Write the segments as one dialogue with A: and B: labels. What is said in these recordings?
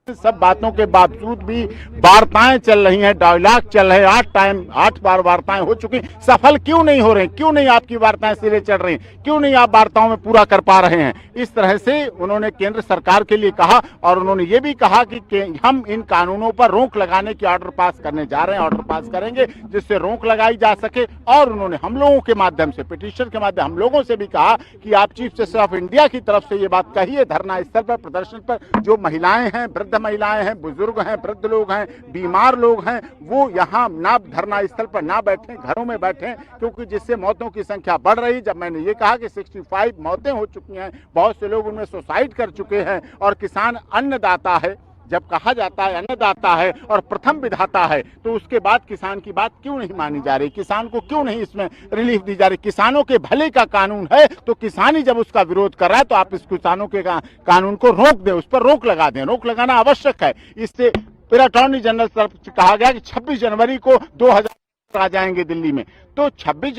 A: सब बातों के बावजूद भी वार्ताएं चल रही हैं, डायलॉग चल रहे हैं, 8 बार वार्ताएं हो चुकी, सफल क्यों नहीं हो रहे? क्यों नहीं आपकी वार्ताएं सिरे चढ़ रही? क्यों नहीं आप वार्ताओं में पूरा कर पा रहे हैं? इस तरह से उन्होंने केंद्र सरकार के लिए कहा और उन्होंने ये भी कहा कि हम इन कानूनों पर रोक लगाने की ऑर्डर पास करने जा रहे हैं, ऑर्डर पास करेंगे जिससे रोक लगाई जा सके। और उन्होंने हम लोगों के माध्यम से, पिटीशन के माध्यम हम लोगों से भी कहा कि आप चीफ जस्टिस ऑफ इंडिया की तरफ से ये बात कहिए धरना स्थल पर, प्रदर्शन पर, जो महिलाएं हैं, वृद्ध महिलाएं हैं, बुजुर्ग हैं, वृद्ध लोग हैं, बीमार लोग हैं, वो यहाँ ना धरना स्थल पर ना बैठें, घरों में बैठें, क्योंकि जिससे मौतों की संख्या बढ़ रही। जब मैंने ये कहा कि 65 मौतें हो चुकी हैं, बहुत से लोग उनमें सुसाइड कर चुके हैं, और किसान अन्नदाता है, जब कहा जाता है अन्नदाता है और प्रथम विधाता है, तो उसके बाद किसान की बात क्यों नहीं मानी जा रही? किसान को क्यों नहीं इसमें रिलीफ दी जा रही? किसानों के भले का कानून है, तो किसान ही जब उसका विरोध कर रहा है तो आप इस किसानों के कानून को रोक दें, उस पर रोक लगा दें। रोक लगाना आवश्यक है। इससे फिर अटॉर्नी जनरल तरफ से कहा गया कि 26 जनवरी को 2000 आ जाएंगे दिल्ली में। तो 26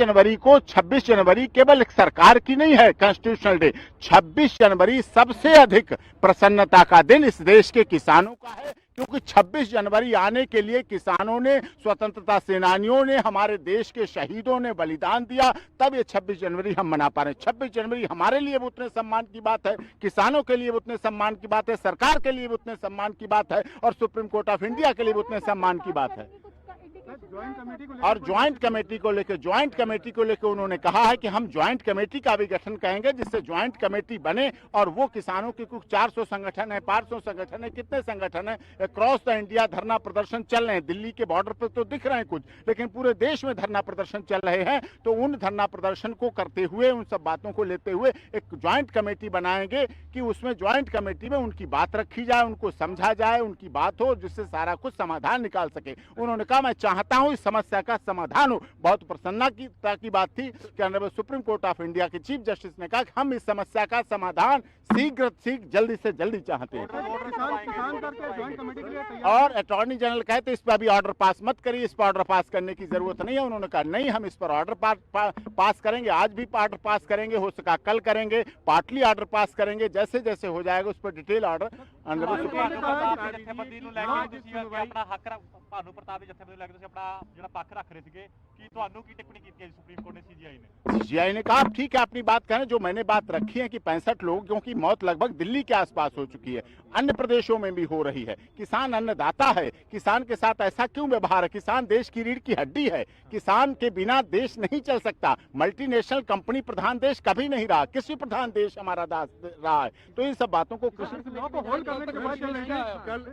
A: जनवरी केवल एक सरकार की नहीं है कॉन्स्टिट्यूशनल डे। 26 जनवरी सबसे अधिक प्रसन्नता का दिन इस देश के किसानों का है, क्योंकि 26 जनवरी आने के लिए किसानों ने, स्वतंत्रता सेनानियों ने, हमारे देश के शहीदों ने बलिदान दिया, तब ये 26 जनवरी हम मना पा रहे हैं। 26 जनवरी हमारे लिए भी उतने सम्मान की बात है, किसानों के लिए भी उतने सम्मान की बात है, सरकार के लिए भी उतने सम्मान की बात है, और सुप्रीम कोर्ट ऑफ इंडिया के लिए भी उतने सम्मान की बात है। और ज्वाइंट कमेटी को लेकर उन्होंने कहा है कि हम ज्वाइंट कमेटी का भी गठन करेंगे, जिससे ज्वाइंट कमेटी बने और वो किसानों के कुछ 400 संगठन है, 500 संगठन है, कितने संगठन है, अक्रॉस द इंडिया धरना प्रदर्शन चल रहे हैं। दिल्ली के बॉर्डर पर तो दिख रहे हैं कुछ, लेकिन पूरे देश में धरना प्रदर्शन चल रहे हैं। तो उन धरना प्रदर्शन को करते हुए, उन सब बातों को लेते हुए एक ज्वाइंट कमेटी बनाएंगे कि उसमें ज्वाइंट कमेटी में उनकी बात रखी जाए, उनको समझा जाए, उनकी बात हो, जिससे सारा कुछ समाधान निकाल सके। उन्होंने कहा मैं चाहता हूं इस समस्या का समाधान हो। बहुत प्रसन्नता की बात थी कि honourable supreme court of India के चीफ जस्टिस ने कहा कि हम इस समस्या का समाधान शीघ्र जल्दी से जल्दी चाहते हैं। और अटॉर्नी जनरल कहते इस पर अभी ऑर्डर पास मत करिए, इस पर ऑर्डर पास करने की जरूरत नहीं है। उन्होंने कहा नहीं, हम इस पर ऑर्डर पास करेंगे, आज भी ऑर्डर पास करेंगे, हो सका कल करेंगे, पार्टली ऑर्डर पास करेंगे, जैसे जैसे हो जाएगा उस पर डिटेल ऑर्डर सीजीआई ने कहा ठीक है अपनी बात करें। जो मैंने बात रखी है कि 65 लोगों की मौत लगभग दिल्ली के आसपास हो चुकी है, अन्य प्रदेशों में भी हो रही है। किसान अन्नदाता है, किसान के साथ ऐसा क्यों व्यवहार है? किसान देश की रीढ़ की हड्डी है, किसान के बिना देश नहीं चल सकता। मल्टीनेशनल कंपनी प्रधान देश कभी नहीं रहा, कृषि प्रधान देश हमारा रहा है। तो इन सब बातों को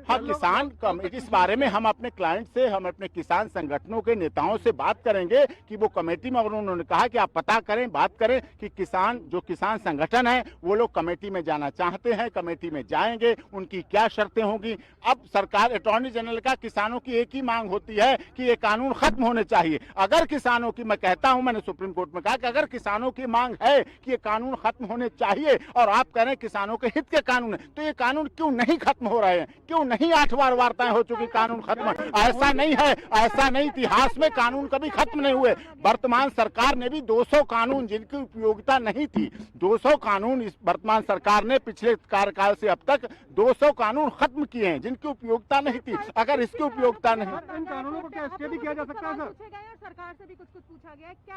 A: हाँ, किसान इस बारे में हम अपने क्लाइंट से, हम अपने किसान संगठनों के नेताओं से बात करेंगे कि वो कमेटी में, उन्होंने कहा कि आप पता करें, बात करें कि किसान संगठन है वो लोग कमेटी में जाना चाहते हैं, कमेटी में जाएंगे, उनकी क्या शर्तें होंगी। अब सरकार, अटॉर्नी जनरल का किसानों की एक ही मांग होती है कि ये कानून खत्म होने चाहिए। अगर किसानों की, मैं कहता हूं, मैंने सुप्रीम कोर्ट में कहा कि अगर किसानों की मांग है कि ये कानून खत्म होने चाहिए और आप कह रहे हैं किसानों के हित के कानून है, तो ये कानून क्यों नहीं खत्म हो रहे हैं? क्यों नहीं 8 बार वार्ताएं हो चुकी, कानून खत्म? ऐसा नहीं है, ऐसा नहीं, इतिहास में कानून कभी खत्म नहीं हुए। वर्तमान सरकार ने भी 200 कानून जिनकी उपयोगिता नहीं थी, 200 कानून इस वर्तमान सरकार ने पिछले कार्यकाल से अब तक 200 कानून खत्म किए हैं जिनकी उपयोगिता नहीं थी। अगर इसकी उपयोगिता नहीं,
B: इन कानूनों को क्या स्टे भी किया जा सकता है सर?
C: सरकार से भी कुछ पूछा गया है, क्या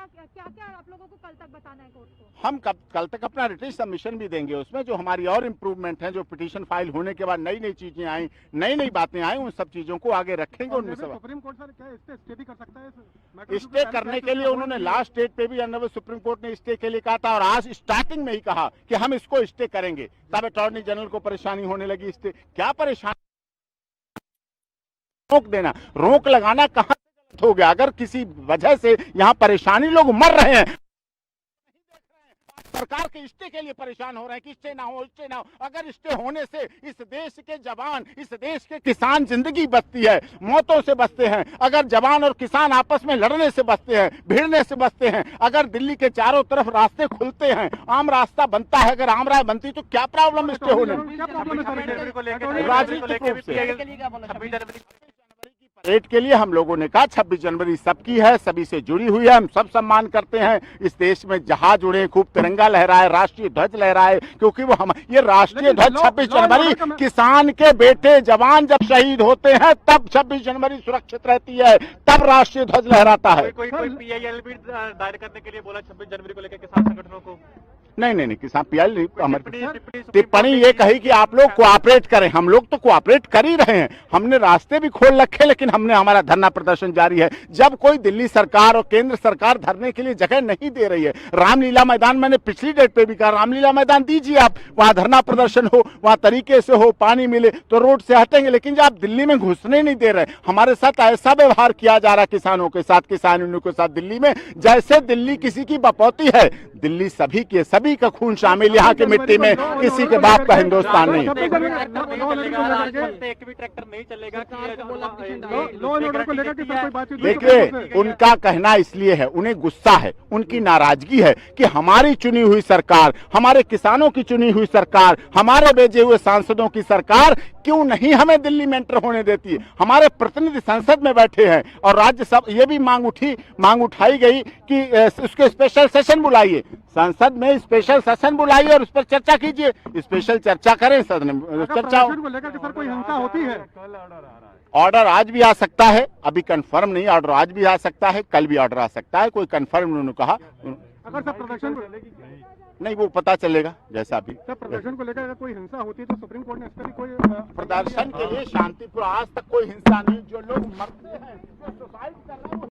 C: आप लोगों को कल तक बताना है कोर्ट को?
A: हम कल तक अपना रिटन सबमिशन भी देंगे, उसमें जो हमारी और इम्प्रूवमेंट है, जो पिटीशन फाइल होने के बाद नई नई चीजें आई, नई नई बातें आई, उन सब चीजों को आगे रखेंगे। उनमें
B: सुप्रीम कोर्ट सर क्या स्टे भी कर सकता है?
A: स्टे करने के लिए उन्होंने लास्ट डेट पे भी ऑनरेबल सुप्रीम कोर्ट ने स्टे के लिए कहा था, और आज स्टार्टिंग में ही कहा कि हम इसको स्टे करेंगे। तब अटॉर्नी जनरल को परेशानी होने लगी। स्टे क्या परेशानी? रोक देना, रोक लगाना कहां गलत हो गया? अगर किसी वजह से यहाँ परेशानी, लोग मर रहे हैं, सरकार के स्टे के लिए परेशान हो रहे हैं कि स्टे ना हो, स्टे ना हो। अगर स्टे होने से इस देश के जवान, इस देश के किसान जिंदगी बचती है, मौतों से बचते हैं। अगर जवान और किसान आपस में लड़ने से बचते हैं, भिड़ने से बचते हैं, अगर दिल्ली के चारों तरफ रास्ते खुलते हैं, आम रास्ता बनता है, अगर आम राय बनती तो क्या प्रॉब्लम स्टे होने? राजनीतिक रूप से परेड के लिए हम लोगों ने कहा 26 जनवरी सबकी है, सभी से जुड़ी हुई है, हम सब सम्मान करते हैं। इस देश में जहाज उड़े, खूब तिरंगा लहराए, राष्ट्रीय ध्वज लहराए, क्योंकि वो हम ये राष्ट्रीय ध्वज 26 जनवरी किसान के बेटे जवान जब शहीद होते हैं तब 26 जनवरी सुरक्षित रहती है, तब राष्ट्रीय ध्वज लहराता है।
D: कोई PIL भी दायर करने के लिए बोला 26 जनवरी को लेकर किसान संगठनों को।
A: नहीं, किसान PIL नहीं, हमारी टिप्पणी ये कही कि आप लोग कोऑपरेट करें। हम लोग तो कोऑपरेट कर ही रहे हैं, हमने रास्ते भी खोल रखे, लेकिन हमने हमारा धरना प्रदर्शन जारी है। जब कोई दिल्ली सरकार और केंद्र सरकार धरने के लिए जगह नहीं दे रही है, रामलीला मैदान मैंने पिछली डेट पे भी कहा, रामलीला मैदान दीजिए आप, वहां धरना प्रदर्शन हो, वहां तरीके से हो, पानी मिले तो रोड से हटेंगे। लेकिन जब आप दिल्ली में घुसने नहीं दे रहे, हमारे साथ ऐसा व्यवहार किया जा रहा है किसानों के साथ, किसान यूनियन के साथ दिल्ली में, जैसे दिल्ली किसी की बपौती है। दिल्ली सभी के, सभी का खून शामिल यहाँ की मिट्टी में, किसी के बाप का हिंदुस्तान नहीं।
D: एक भी ट्रैक्टर नहीं चलेगा।
A: देखिए, उनका कहना इसलिए है, उन्हें गुस्सा है, उनकी नाराजगी है कि हमारी चुनी हुई सरकार, हमारे किसानों की चुनी हुई सरकार, हमारे भेजे हुए सांसदों की सरकार क्यों नहीं हमें दिल्ली में एंटर होने देती है। हमारे प्रतिनिधि संसद में बैठे हैं और राज्यसभा ये भी मांग उठाई गई कि उसके स्पेशल सेशन बुलाइए, संसद में स्पेशल सेशन बुलाइए और उस पर चर्चा कीजिए, स्पेशल चर्चा करें सदन में चर्चा
B: को लेकर के सर कोई हिंसा होती है?
A: ऑर्डर आज भी आ सकता है, अभी कंफर्म नहीं, ऑर्डर आज भी आ सकता है, कल भी ऑर्डर आ सकता है, कोई कंफर्म उन्होंने कहा।
B: अगर सर प्रदर्शन
A: नहीं, वो पता चलेगा जैसा भी।
B: सर प्रदर्शन को लेकर अगर कोई हिंसा होती है तो सुप्रीम कोर्ट ने इस पर भी कोई
A: प्रदर्शन के लिए शांतिपूर्ण, आज तक कोई हिंसा नहीं, जो लोग मरते हैं, जो सुसाइड कर रहे हैं